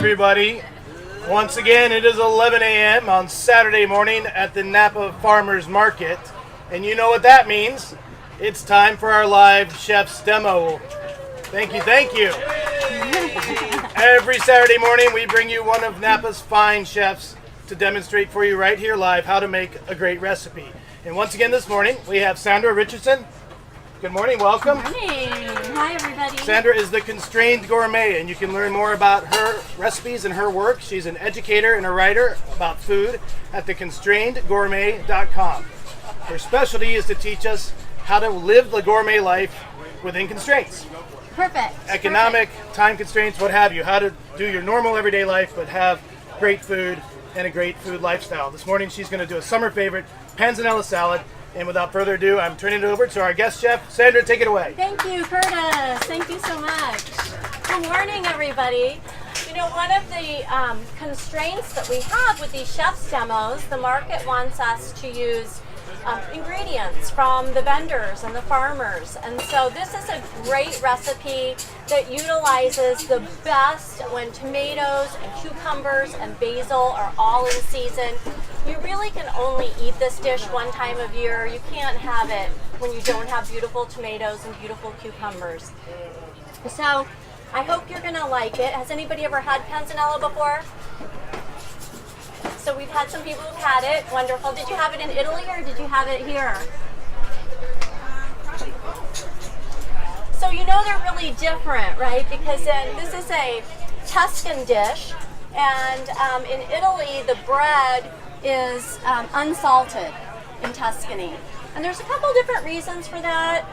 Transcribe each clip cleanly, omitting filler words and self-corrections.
everybody. Once again, it is 11 a.m. on Saturday morning at the Napa Farmers Market. And you know what that means. It's time for our live chef's demo. Thank you, thank you. Every Saturday morning, we bring you one of Napa's fine chefs to demonstrate for you right here live how to make a great recipe. And once again this morning, we have Sandra Richardson. Good morning, welcome. Good morning. Hi, everybody. Sandra is the Constrained Gourmet, and you can learn more about her recipes and her work. She's an educator and a writer about food at theconstrainedgourmet.com. Her specialty is to teach us how to live the gourmet life within constraints. Perfect. Economic, time constraints, what have you. How to do your normal everyday life, but have great food and a great food lifestyle. This morning she's going to do a summer favorite, Panzanella salad. And without further ado, I'm turning it over to our guest chef. Sandra, take it away. Thank you, Curtis. Thank you so much. Good morning, everybody. You know, one of the constraints that we have with these chef's demos, the market wants us to use ingredients from the vendors and the farmers. And so this is a great recipe that utilizes the best when tomatoes and cucumbers and basil are all in season. You really can only eat this dish one time of year. You can't have it when you don't have beautiful tomatoes and beautiful cucumbers. So I hope you're gonna like it. Has anybody ever had panzanella before? So we've had some people who've had it. Wonderful. Did you have it in Italy or did you have it here? So you know they're really different, right? Because this is a Tuscan dish, and in Italy the bread is unsalted in Tuscany. And there's a couple different reasons for that.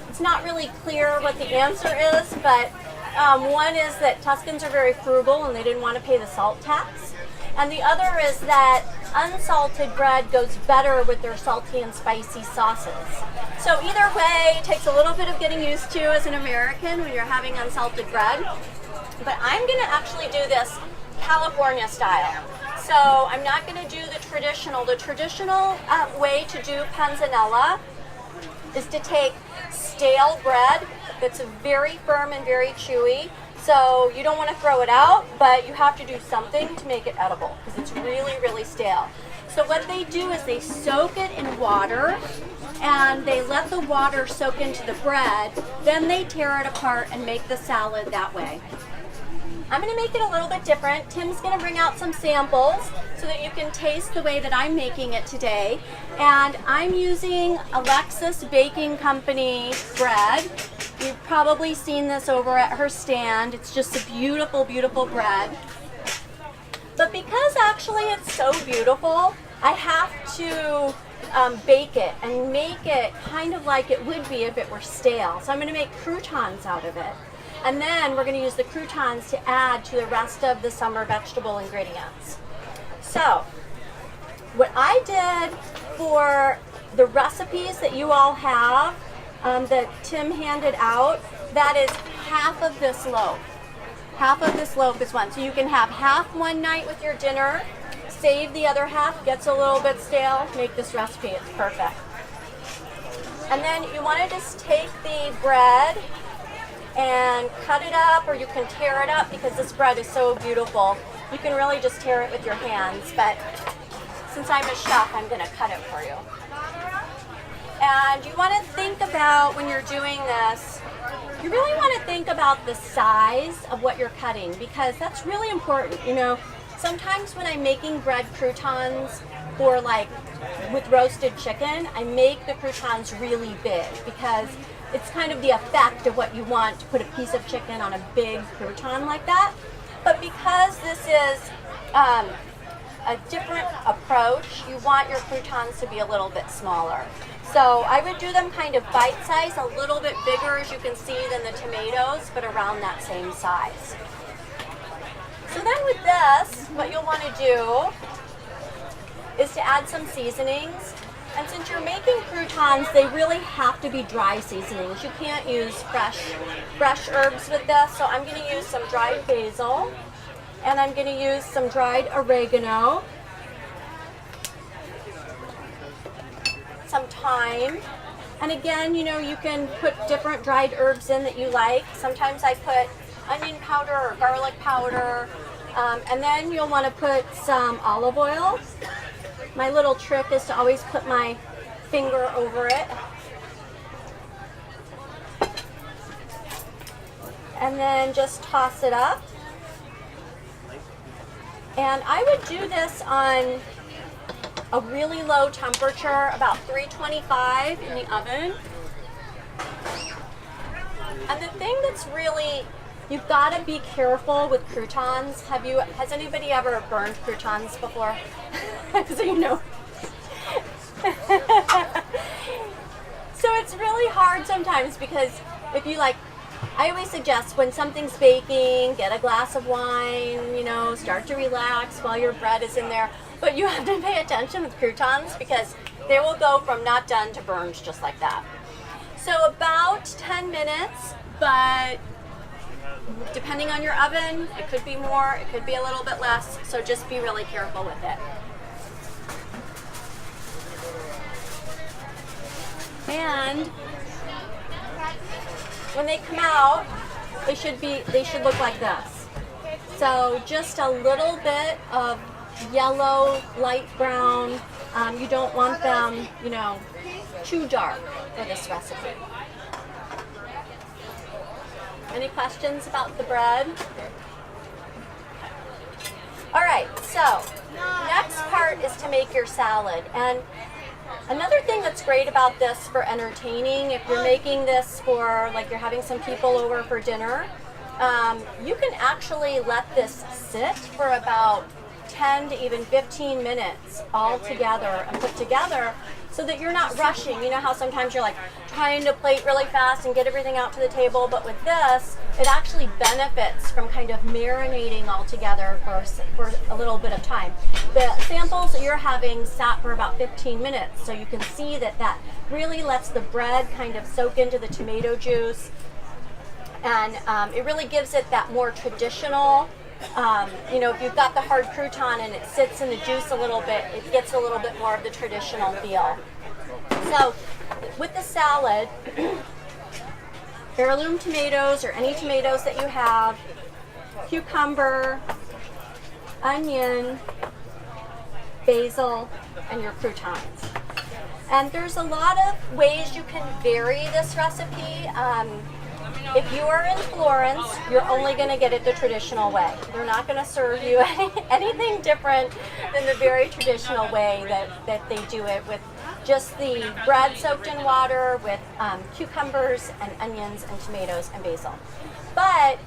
It's not really clear what the answer is, but one is that Tuscans are very frugal and they didn't want to pay the salt tax. And the other is that unsalted bread goes better with their salty and spicy sauces. So either way, it takes a little bit of getting used to as an American when you're having unsalted bread. But I'm going to actually do this California style. So I'm not going to do the traditional. The traditional way to do panzanella is to take stale bread that's very firm and very chewy. So you don't want to throw it out, but you have to do something to make it edible because it's really, really stale. So what they do is they soak it in water and they let the water soak into the bread. Then they tear it apart and make the salad that way. I'm going to make it a little bit different. Tim's going to bring out some samples so that you can taste the way that I'm making it today. And I'm using Alexis Baking Company bread. You've probably seen this over at her stand. It's just a beautiful, beautiful bread. But because actually it's so beautiful, I have to bake it and make it kind of like it would be if it were stale. So I'm going to make croutons out of it. And then we're going to use the croutons to add to the rest of the summer vegetable ingredients. So, what I did for the recipes that you all have, that Tim handed out, that is half of this loaf. Half of this loaf is one. So you can have half one night with your dinner, save the other half, gets a little bit stale, make this recipe, it's perfect. And then you want to just take the bread and cut it up, or you can tear it up because this bread is so beautiful. You can really just tear it with your hands, but since I'm a chef, I'm going to cut it for you. And you want to think about, when you're doing this, you really want to think about the size of what you're cutting because that's really important. You know, sometimes when I'm making bread croutons or like with roasted chicken, I make the croutons really big because it's kind of the effect of what you want to put a piece of chicken on a big crouton like that. But because this is a different approach, you want your croutons to be a little bit smaller. So I would do them kind of bite size, a little bit bigger as you can see than the tomatoes, but around that same size. So then with this, what you'll want to do is to add some seasonings. And since you're making croutons, they really have to be dry seasonings. You can't use fresh herbs with this. So I'm going to use some dried basil, and I'm going to use some dried oregano, some thyme, and again, you know, you can put different dried herbs in that you like. Sometimes I put onion powder or garlic powder. And then you'll want to put some olive oil. My little trick is to always put my finger over it. And then just toss it up. And I would do this on a really low temperature, about 325 in the oven. And the thing that's really, you've got to be careful with croutons. Has anybody ever burned croutons before? So you know. So it's really hard sometimes because if you I always suggest when something's baking, get a glass of wine, start to relax while your bread is in there. But you have to pay attention with croutons because they will go from not done to burned just like that. So about 10 minutes, but depending on your oven, it could be more, it could be a little bit less, so just be really careful with it. And when they come out, they should look like this. So just a little bit of yellow, light brown. You don't want them, too dark for this recipe. Any questions about the bread? All right, so next part is to make your salad. And another thing that's great about this for entertaining, if you're making this for, you're having some people over for dinner, you can actually let this sit for about 10 to even 15 minutes all together and put together so that you're not rushing. You know how sometimes you're trying to plate really fast and get everything out to the table, but with this, it actually benefits from kind of marinating all together for a little bit of time. The samples that you're having sat for about 15 minutes, so you can see that really lets the bread kind of soak into the tomato juice, and it really gives it that more traditional, if you've got the hard crouton and it sits in the juice a little bit, it gets a little bit more of the traditional feel. So with the salad, heirloom tomatoes or any tomatoes that you have, cucumber, onion, basil, and your croutons. And there's a lot of ways you can vary this recipe. If you are in Florence, you're only going to get it the traditional way. They're not going to serve you anything different than the very traditional way that they do it, with just the bread soaked in water with cucumbers and onions and tomatoes and basil. But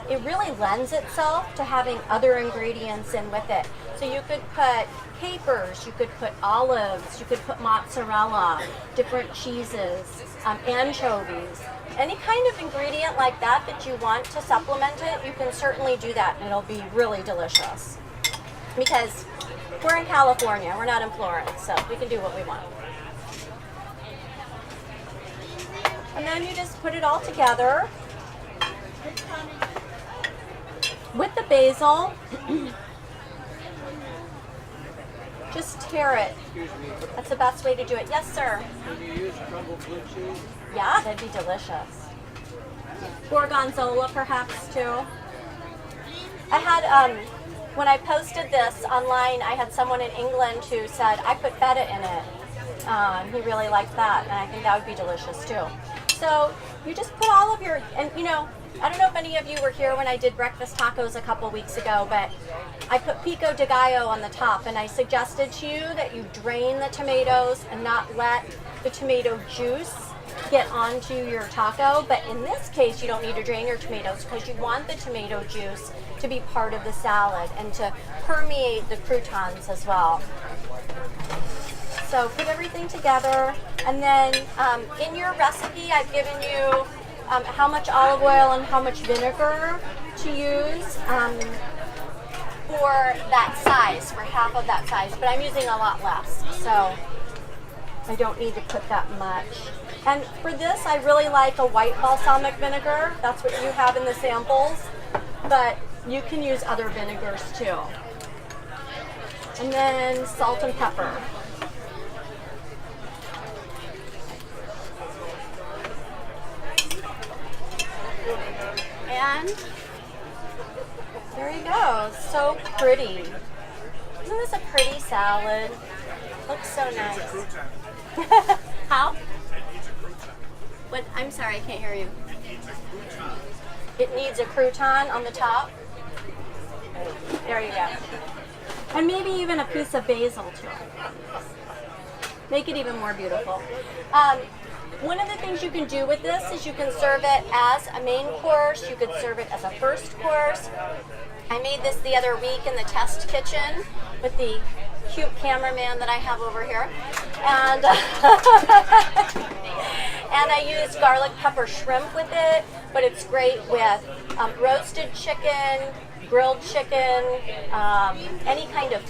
it really lends itself to having other ingredients in with it. So you could put capers, you could put olives, you could put mozzarella, different cheeses, anchovies. Any kind of ingredient like that you want to supplement it, you can certainly do that and it'll be really delicious. Because we're in California, we're not in Florence, so we can do what we want. And then you just put it all together. With the basil, just tear it. That's the best way to do it. Yes, sir. Can you use crumbled blue cheese? Yeah, that'd be delicious. Gorgonzola, perhaps, too. I had, when I posted this online, I had someone in England who said, I put feta in it. He really liked that, and I think that would be delicious, too. So you just put all of your, and I don't know if any of you were here when I did breakfast tacos a couple weeks ago, but I put pico de gallo on the top, and I suggested to you that you drain the tomatoes and not let the tomato juice get onto your taco. But in this case, you don't need to drain your tomatoes because you want the tomato juice to be part of the salad and to permeate the croutons as well. So put everything together, and then in your recipe, I've given you how much olive oil and how much vinegar to use for that size, for half of that size, but I'm using a lot less, so I don't need to put that much. And for this, I really like a white balsamic vinegar. That's what you have in the samples, but you can use other vinegars too. And then salt and pepper. And There you go. So pretty. Isn't this a pretty salad? Looks so nice. How? What? I'm sorry, I can't hear you. It needs a crouton on the top. There you go. And maybe even a piece of basil too. Make it even more beautiful. One of the things you can do with this is you can serve it as a main course. You could serve it as a first course. I made this the other week in the test kitchen with the cute cameraman that I have over here. And, and I used garlic pepper shrimp with it, but it's great with roasted chicken, grilled chicken, any kind of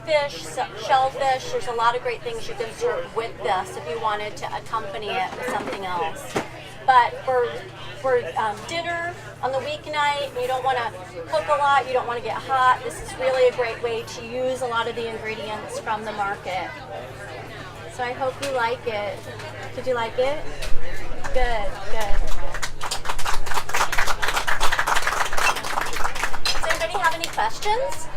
fish, shellfish. There's a lot of great things you can serve with this if you wanted to accompany it with something else. But for dinner on the weeknight, you don't want to cook a lot, you don't want to get hot, this is really a great way to use a lot of the ingredients from the market. So I hope you like it. Did you like it? Good, good. Does anybody have any questions?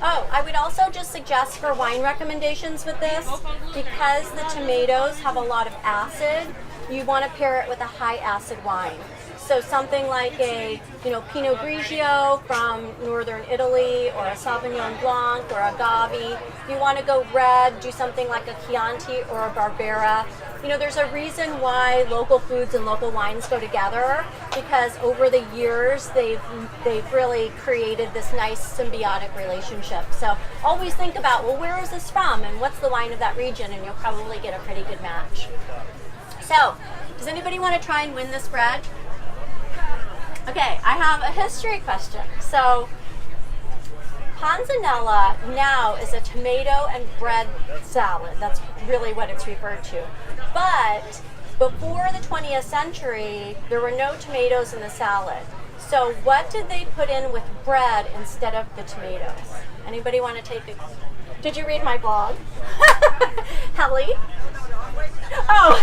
Oh, I would also just suggest for wine recommendations with this, because the tomatoes have a lot of acid, you want to pair it with a high acid wine. So something like a, Pinot Grigio from northern Italy, or a Sauvignon Blanc, or a Agave. If you want to go red, do something like a Chianti or a Barbera. There's a reason why local foods and local wines go together, because over the years they've really created this nice symbiotic relationship. So always think about, well, where is this from and what's the wine of that region, and you'll probably get a pretty good match. So, does anybody want to try and win this bread? Okay, I have a history question. So, Panzanella now is a tomato and bread salad. That's really what it's referred to. But before the 20th century, there were no tomatoes in the salad. So what did they put in with bread instead of the tomatoes? Anybody want to take it? Did you read my blog? Helly? Oh,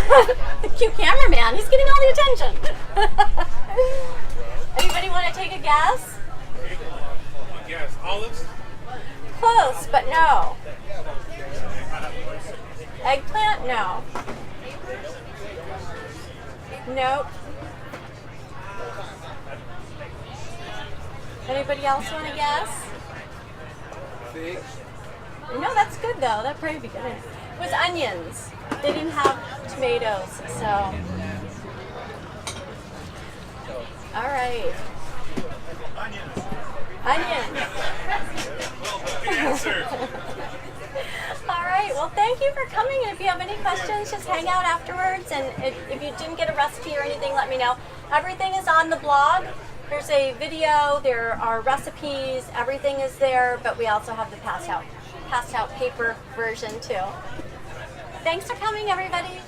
the cute cameraman. He's getting all the attention. Anybody want to take a guess? Yes, olives. Close, but no. Eggplant? No. Nope. Anybody else want to guess? Figs. No, that's good though. That'd probably be good. It was onions. They didn't have tomatoes, so. All right. Onions. Good answer. All right. Well, thank you for coming. And if you have any questions, just hang out afterwards. And if you didn't get a recipe or anything, let me know. Everything is on the blog. There's a video. There are recipes. Everything is there. But we also have the passed out paper version too. Thanks for coming, everybody.